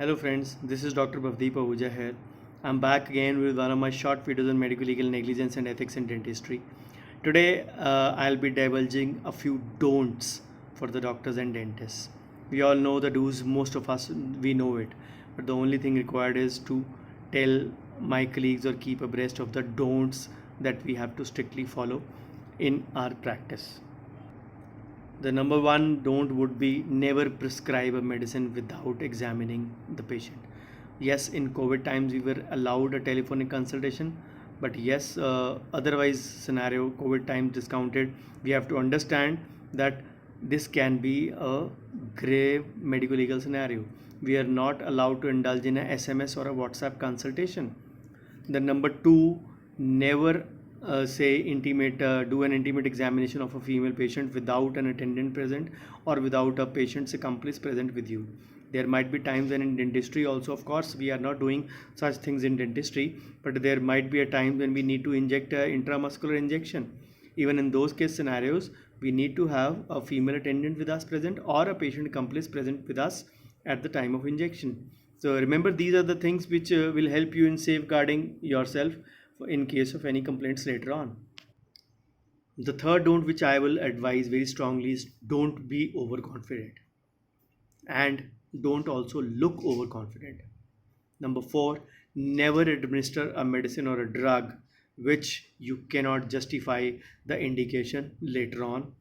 Hello friends, this is Dr. Bhavdeep Ahuja here. I'm back again with one of my short videos on medical legal negligence and ethics in dentistry. Today I'll be divulging a few don'ts for the doctors and dentists. We all know the do's, most of us we know it, but the only thing required is to tell my colleagues or keep abreast of the don'ts that we have to strictly follow in our practice. The number one don't would be never prescribe a medicine without examining the patient. Yes, in COVID times we were allowed a telephonic consultation, but yes, otherwise scenario COVID time discounted. We have to understand that this can be a grave medical legal scenario. We are not allowed to indulge in a SMS or a WhatsApp consultation. The number two, never do an intimate examination of a female patient without an attendant present or without a patient's accomplice present with you. There might be times when in dentistry also, of course, we are not doing such things in dentistry, but there might be a time when we need to inject a intramuscular injection. Even in those case scenarios, we need to have a female attendant with us present or a patient accomplice present with us at the time of injection. So remember, these are the things which will help you in safeguarding yourself in case of any complaints later on. The third don't which I will advise very strongly is don't be overconfident and don't also look overconfident. Number four, never administer a medicine or a drug which you cannot justify the indication later on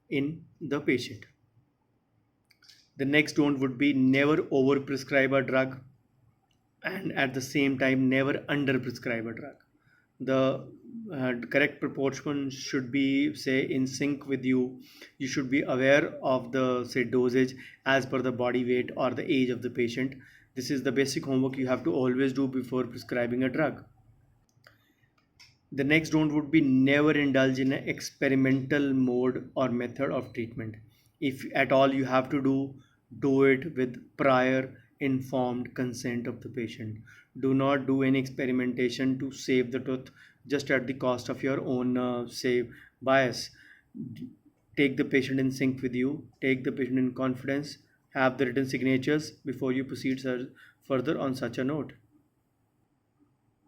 in the patient. The next don't would be never overprescribe a drug and at the same time never under prescribe a drug. The correct proportion should be say in sync with you. You should be aware of the say dosage as per the body weight or the age of the patient. This is the basic homework you have to always do before prescribing a drug. The next don't would be never indulge in an experimental mode or method of treatment. If at all you have to do it with prior informed consent of the patient. Do not do any experimentation to save the tooth just at the cost of your own say bias. Take the patient in sync with you, take the patient in confidence, have the written signatures before you proceed further on such a note.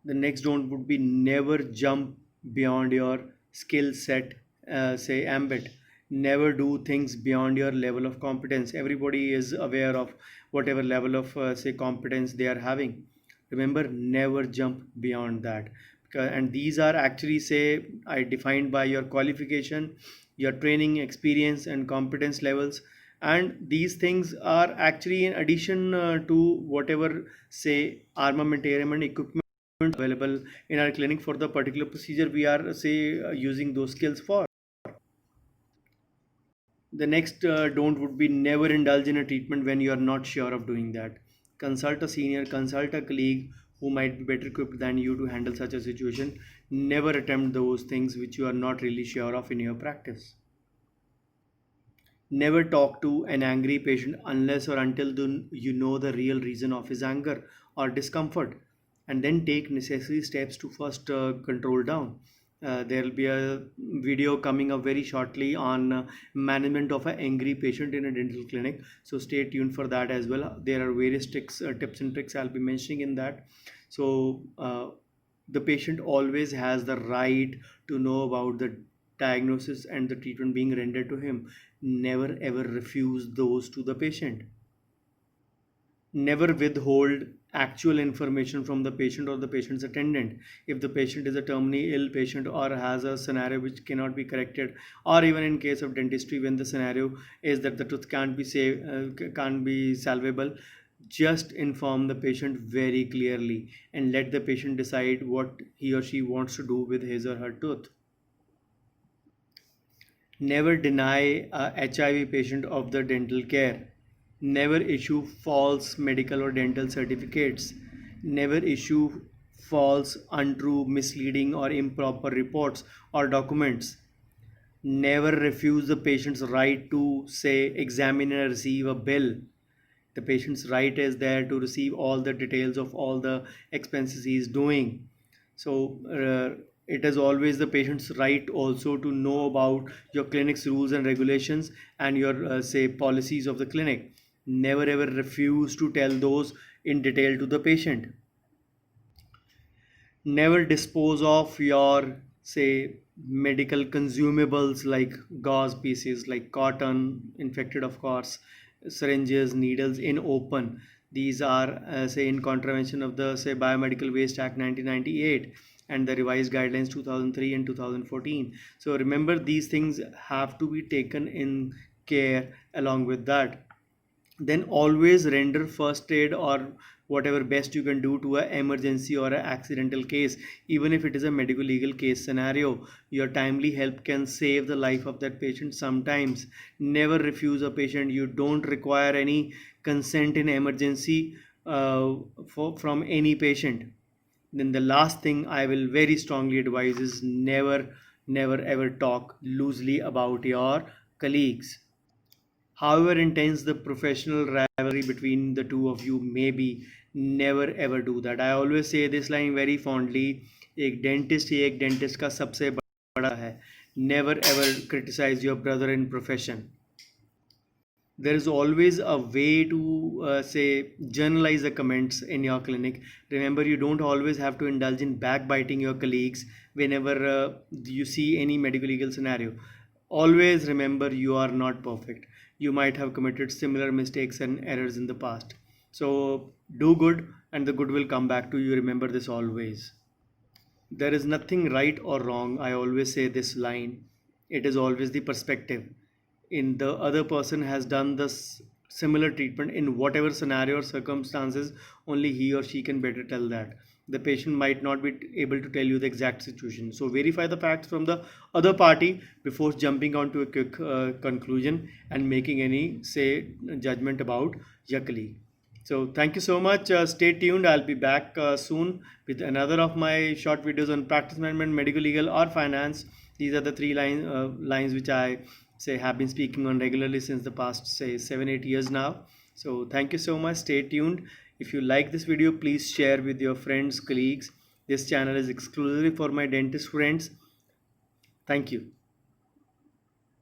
The next don't would be never jump beyond your skill set say ambit. Never do things beyond your level of competence. Everybody is aware of whatever level of say competence they are having. Remember, never jump beyond that. And these are actually say I defined by your qualification, your training experience and competence levels, and these things are actually in addition to whatever say armamentarium and equipment available in our clinic for the particular procedure we are say using those skills for. The next don't would be never indulge in a treatment when you are not sure of doing that. Consult a senior, consult a colleague who might be better equipped than you to handle such a situation. Never attempt those things which you are not really sure of in your practice. Never talk to an angry patient unless or until you know the real reason of his anger or discomfort, and then take necessary steps to first control down. There will be a video coming up very shortly on management of an angry patient in a dental clinic. So stay tuned for that as well. There are various tips and tricks I'll be mentioning in that. So the patient always has the right to know about the diagnosis and the treatment being rendered to him. Never ever refuse those to the patient. Never withhold actual information from the patient or the patient's attendant. If the patient is a terminally ill patient or has a scenario which cannot be corrected, or even in case of dentistry when the scenario is that the tooth can't be salvable, just inform the patient very clearly and let the patient decide what he or she wants to do with his or her tooth. Never deny a HIV patient of the dental care. Never issue false medical or dental certificates. Never issue false, untrue, misleading, or improper reports or documents. Never refuse the patient's right to, say, examine and receive a bill. The patient's right is there to receive all the details of all the expenses he is doing. So it is always the patient's right also to know about your clinic's rules and regulations and your say policies of the clinic. Never ever refuse to tell those in detail to the patient. Never dispose of your, say, medical consumables like gauze pieces, like cotton, infected, of course, syringes, needles in open. These are, say, in contravention of the, say, Biomedical Waste Act 1998 and the revised guidelines 2003 and 2014. So remember, these things have to be taken in care along with that. Then always render first aid or whatever best you can do to a emergency or a accidental case. Even if it is a medical legal case scenario, your timely help can save the life of that patient sometimes. Never refuse a patient. You don't require any consent in emergency from any patient. Then the last thing I will very strongly advise is never ever talk loosely about your colleagues. However intense the professional rivalry between the two of you may be, never ever do that. I always say this line very fondly, एक dentist ही एक dentist का सबसे बड़ा है. Never ever criticize your brother in profession. There is always a way to, say, journalize the comments in your clinic. Remember, you don't always have to indulge in backbiting your colleagues whenever you see any medical legal scenario. Always remember, you are not perfect. You might have committed similar mistakes and errors in the past. So do good and the good will come back to you. Remember this always. There is nothing right or wrong. I always say this line. It is always the perspective. In the other person has done this similar treatment in whatever scenario or circumstances, only he or she can better tell that. The patient might not be able to tell you the exact situation. So verify the facts from the other party before jumping on to a quick conclusion and making any, say, judgment about your colleague. So thank you so much. Stay tuned. I'll be back soon with another of my short videos on practice management, medical, legal, or finance. These are the three lines which I, say, have been speaking on regularly since the past, say, 7-8 years now. So thank you so much. Stay tuned. If you like this video, please share with your friends, colleagues. This channel is exclusively for my dentist friends. Thank you.